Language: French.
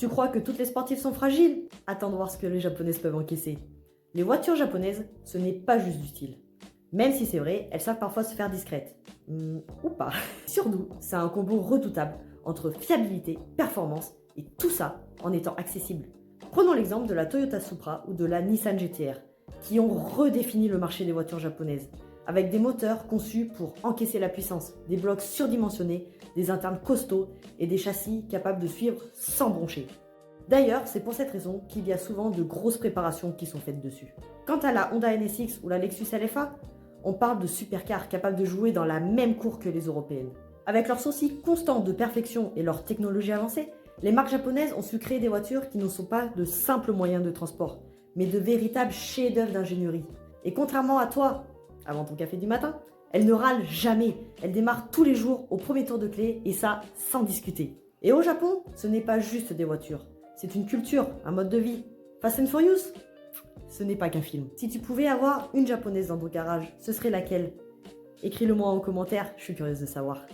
Tu crois que toutes les sportives sont fragiles? Attends de voir ce que les japonaises peuvent encaisser. Les voitures japonaises, ce n'est pas juste du style. Même si c'est vrai, elles savent parfois se faire discrètes. Ou pas. Surtout, c'est un combo redoutable entre fiabilité, performance et tout ça en étant accessible. Prenons l'exemple de la Toyota Supra ou de la Nissan GT-R, qui ont redéfini le marché des voitures japonaises, avec des moteurs conçus pour encaisser la puissance, des blocs surdimensionnés, des internes costauds et des châssis capables de suivre sans broncher. D'ailleurs, c'est pour cette raison qu'il y a souvent de grosses préparations qui sont faites dessus. Quant à la Honda NSX ou la Lexus LFA, on parle de supercars capables de jouer dans la même cour que les européennes. Avec leur souci constant de perfection et leur technologie avancée, les marques japonaises ont su créer des voitures qui ne sont pas de simples moyens de transport, mais de véritables chefs-d'œuvre d'ingénierie. Et contrairement à toi, avant ton café du matin, elles ne râlent jamais. Elles démarrent tous les jours au premier tour de clé, et ça, sans discuter. Et au Japon, ce n'est pas juste des voitures. C'est une culture, un mode de vie. Fast and Furious? Ce n'est pas qu'un film. Si tu pouvais avoir une japonaise dans ton garage, ce serait laquelle? Écris-le moi en commentaire, je suis curieuse de savoir.